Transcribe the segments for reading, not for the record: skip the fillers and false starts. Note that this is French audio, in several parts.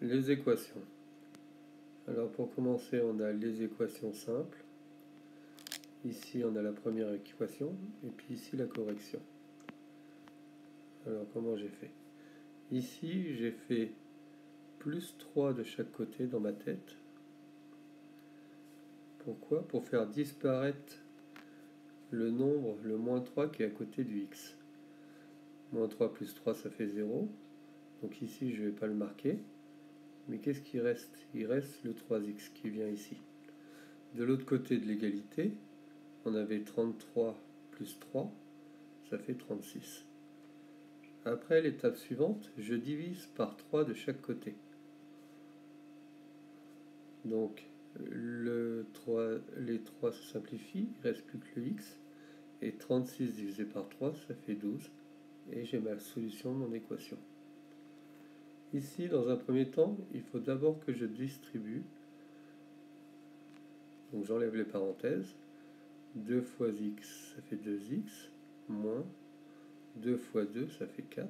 Les équations. Alors pour commencer, on a les équations simples. Ici, on a la première équation, et puis ici, la correction. Alors comment j'ai fait? Ici, j'ai fait plus 3 de chaque côté dans ma tête. Pourquoi? Pour faire disparaître le nombre, le moins 3 qui est à côté du x. Moins 3 plus 3, ça fait 0. Donc ici, je ne vais pas le marquer. Mais qu'est-ce qui reste? Il reste le 3x qui vient ici. De l'autre côté de l'égalité, on avait 33 plus 3, ça fait 36. Après, l'étape suivante, je divise par 3 de chaque côté. Donc, les 3 se simplifient, il ne reste plus que le x. Et 36 divisé par 3, ça fait 12. Et j'ai ma solution de mon équation. Ici, dans un premier temps, il faut d'abord que je distribue. Donc j'enlève les parenthèses. 2 fois x, ça fait 2x, moins 2 fois 2, ça fait 4,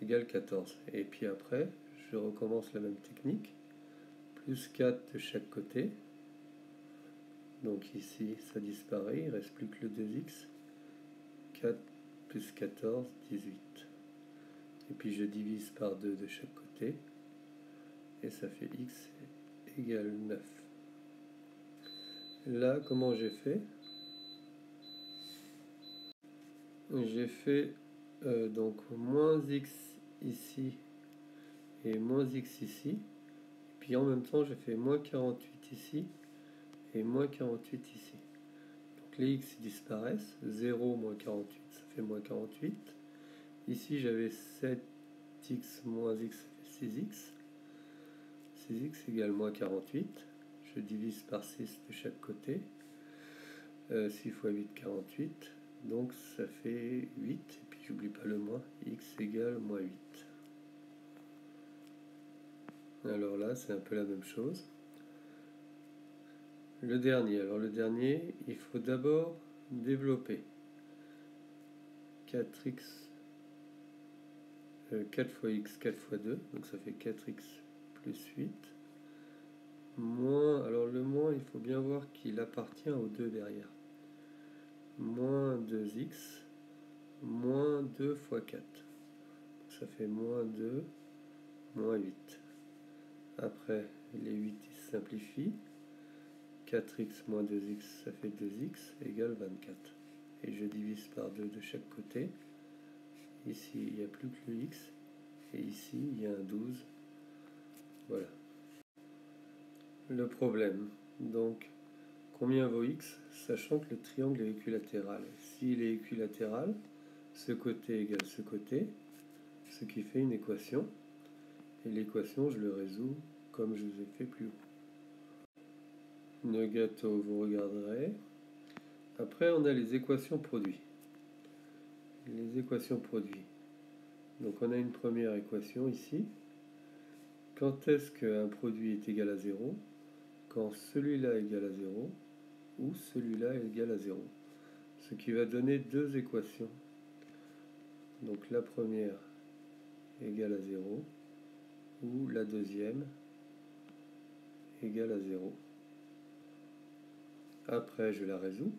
égale 14. Et puis après, je recommence la même technique. Plus 4 de chaque côté. Donc ici, ça disparaît, il ne reste plus que le 2x. 4 plus 14, 18. Et puis je divise par 2 de chaque côté. Et ça fait x égale 9. Là, comment j'ai fait? J'ai fait donc moins x ici et moins x ici. Puis en même temps, j'ai fait moins 48 ici et moins 48 ici. Donc les x disparaissent. 0 moins 48, ça fait moins 48. Ici, j'avais 7x moins x, ça fait 6x. 6x égale moins 48. Je divise par 6 de chaque côté. 6 fois 8, 48. Donc ça fait 8. Et puis j'oublie pas le moins. X égale moins 8. Alors là, c'est un peu la même chose. Le dernier. Alors le dernier, il faut d'abord développer 4x, 4 fois x, 4 fois 2. Donc ça fait 4x plus 8. Moins, alors le moins, il faut bien voir qu'il appartient aux 2 derrière. Moins 2x, moins 2 fois 4. Ça fait moins 2, moins 8. Après, les 8 ils se simplifient. 4x moins 2x, ça fait 2x, égale 24. Et je divise par 2 de chaque côté. Ici, il n'y a plus que le x. Et ici, il y a un 12. Voilà. Le problème. Donc, combien vaut x? Sachant que le triangle est équilatéral. S'il est équilatéral, ce côté égale ce côté, ce qui fait une équation. Et l'équation, je le résous comme je vous ai fait plus haut. Le gâteau, vous regarderez. Après, on a les équations produits. Les équations produits. Donc, on a une première équation ici. Quand est-ce qu'un produit est égal à 0? Quand celui-là est égal à 0 ou celui-là est égal à 0. Ce qui va donner deux équations. Donc, la première égale à 0 ou la deuxième égale à 0. Après, je la résous.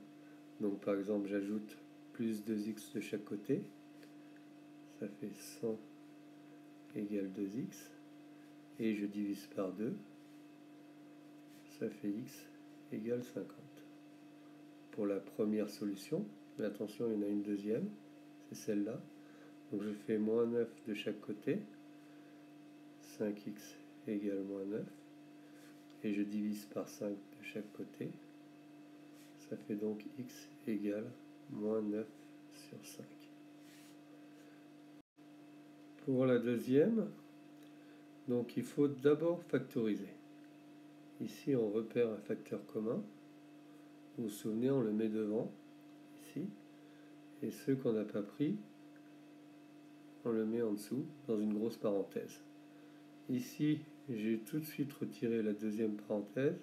Donc, par exemple, j'ajoute plus 2x de chaque côté. Ça fait 100 égale 2x. Et je divise par 2. Ça fait x égale 50. Pour la première solution, mais attention, il y en a une deuxième. C'est celle-là. Donc, je fais moins 9 de chaque côté. 5x égale moins 9. Et je divise par 5 de chaque côté. Ça fait donc x égale moins 9 sur 5. Pour la deuxième, donc il faut d'abord factoriser. Ici, on repère un facteur commun. Vous vous souvenez, on le met devant, ici. Et ceux qu'on n'a pas pris, on le met en dessous, dans une grosse parenthèse. Ici, j'ai tout de suite retiré la deuxième parenthèse.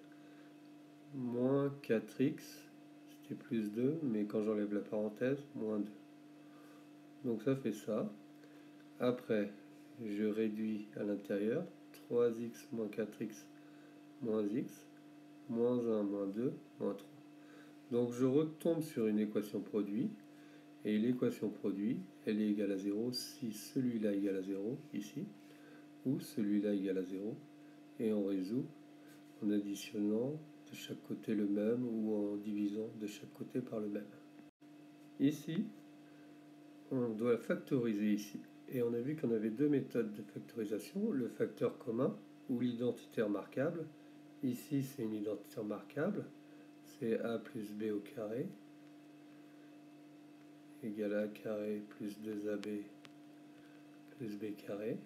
Moins 4x, c'était plus 2, mais quand j'enlève la parenthèse, moins 2. Donc ça fait ça. Après, je réduis à l'intérieur. 3x moins 4x moins x, moins 1 moins 2 moins 3. Donc je retombe sur une équation produit, et l'équation produit, elle est égale à 0 si celui-là égale à 0, ici, ou celui-là égale à 0, et on résout en additionnant de chaque côté le même, ou en divisant de chaque côté par le même. Ici, on doit factoriser ici. Et on a vu qu'on avait deux méthodes de factorisation, le facteur commun ou l'identité remarquable. Ici, c'est une identité remarquable, c'est a plus b au carré égale a carré plus 2ab plus b carré.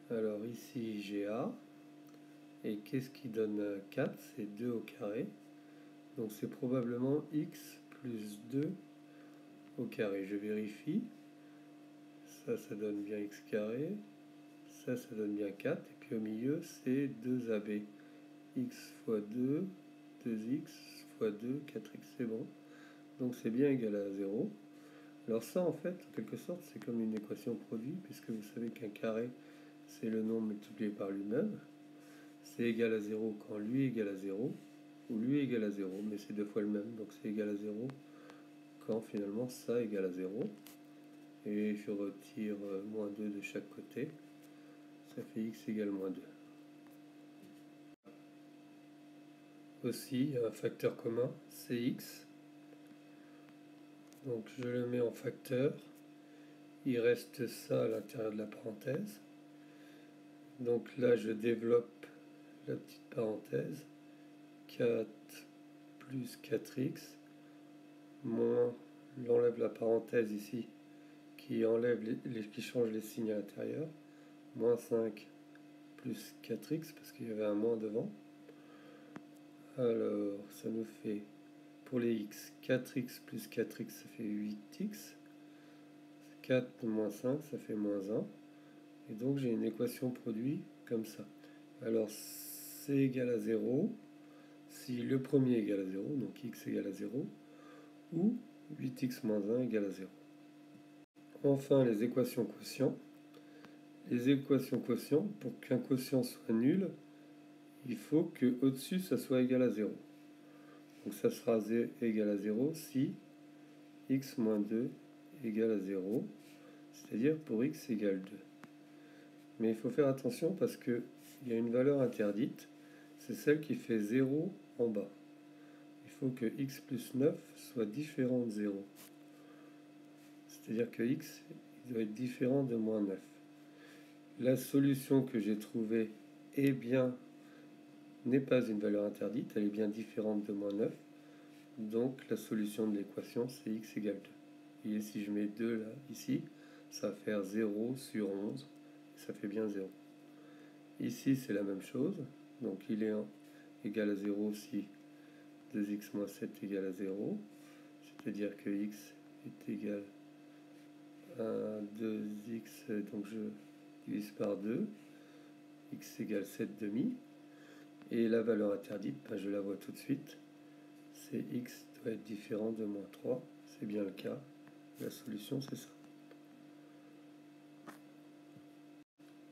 Alors ici, j'ai a, et qu'est-ce qui donne 4? C'est 2 au carré, donc c'est probablement x plus 2 au carré. Je vérifie. Ça donne bien x carré. Ça donne bien 4. Et puis au milieu, c'est 2ab. X fois 2, 2x fois 2, 4x. C'est bon. Donc c'est bien égal à 0. Alors ça, en fait, en quelque sorte, c'est comme une équation produit, puisque vous savez qu'un carré, c'est le nombre multiplié par lui-même. C'est égal à 0 quand lui est égal à 0, ou lui est égal à 0, mais c'est deux fois le même. Donc c'est égal à 0 quand finalement ça égale à 0. Et je retire moins 2 de chaque côté, ça fait x égale moins 2. Aussi, un facteur commun, c'est x. Donc je le mets en facteur, il reste ça à l'intérieur de la parenthèse. Donc là, je développe la petite parenthèse, 4 plus 4x, moins, j'enlève la parenthèse ici, qui change les signes à l'intérieur, moins 5 plus 4x, parce qu'il y avait un moins devant. Alors, ça nous fait, pour les x, 4x plus 4x, ça fait 8x. 4 moins 5, ça fait moins 1. Et donc, j'ai une équation produit comme ça. Alors, c'est égal à 0 si le premier est égal à 0, donc x égale à 0, ou 8x moins 1 égale à 0. Enfin, les équations quotients. Les équations quotients, pour qu'un quotient soit nul, il faut que au-dessus, ça soit égal à 0. Donc ça sera égal à 0 si x moins 2 égale à 0, c'est-à-dire pour x égale 2. Mais il faut faire attention parce qu'il y a une valeur interdite, c'est celle qui fait 0 en bas. Il faut que x plus 9 soit différent de 0. C'est-à-dire que x doit être différent de moins 9. La solution que j'ai trouvée n'est pas une valeur interdite, elle est bien différente de moins 9. Donc la solution de l'équation, c'est x égale 2. Et si je mets 2 là, ici, ça va faire 0 sur 11, ça fait bien 0. Ici, c'est la même chose, donc il est égal à 0 si 2x moins 7 égale à 0, c'est-à-dire que x est égal à 2x, donc je divise par 2, x égale 7 demi, et la valeur interdite, je la vois tout de suite, c'est x doit être différent de moins 3, c'est bien le cas, la solution c'est ça.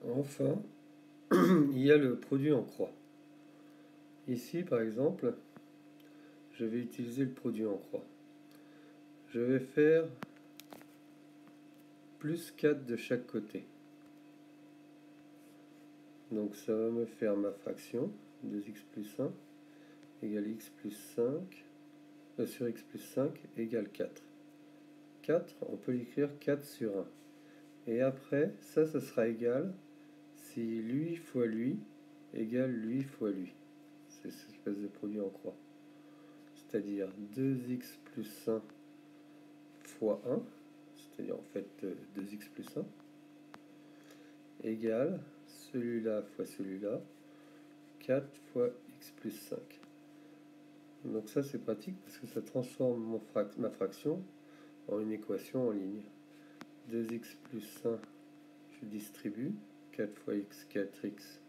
Enfin, il y a le produit en croix. Ici par exemple, je vais utiliser le produit en croix. Je vais faire plus 4 de chaque côté. Donc ça va me faire ma fraction, 2x plus 1 égale x plus 5, sur x plus 5 égale 4. 4, on peut l'écrire 4 sur 1. Et après, ça sera égal si lui fois lui égale lui fois lui. C'est cette espèce de produit en croix. C'est-à-dire 2x plus 1 fois 1, c'est-à-dire en fait 2x plus 1, égale celui-là fois celui-là, 4 fois x plus 5. Donc ça c'est pratique parce que ça transforme ma fraction en une équation en ligne. 2x plus 1, je distribue, 4 fois x, 4x,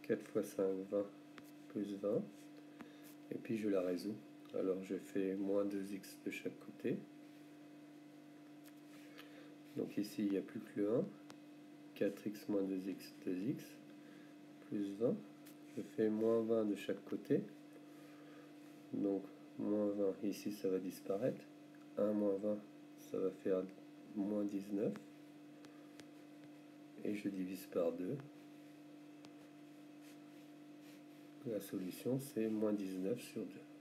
4 fois 5, 20, plus 20, et puis je la résous. Alors je fais moins 2x de chaque côté. Donc ici il n'y a plus que le 1, 4x moins 2x, 2x, plus 20. Je fais moins 20 de chaque côté. Donc moins 20, ici ça va disparaître. 1 moins 20, ça va faire moins 19. Et je divise par 2. La solution c'est moins 19 sur 2.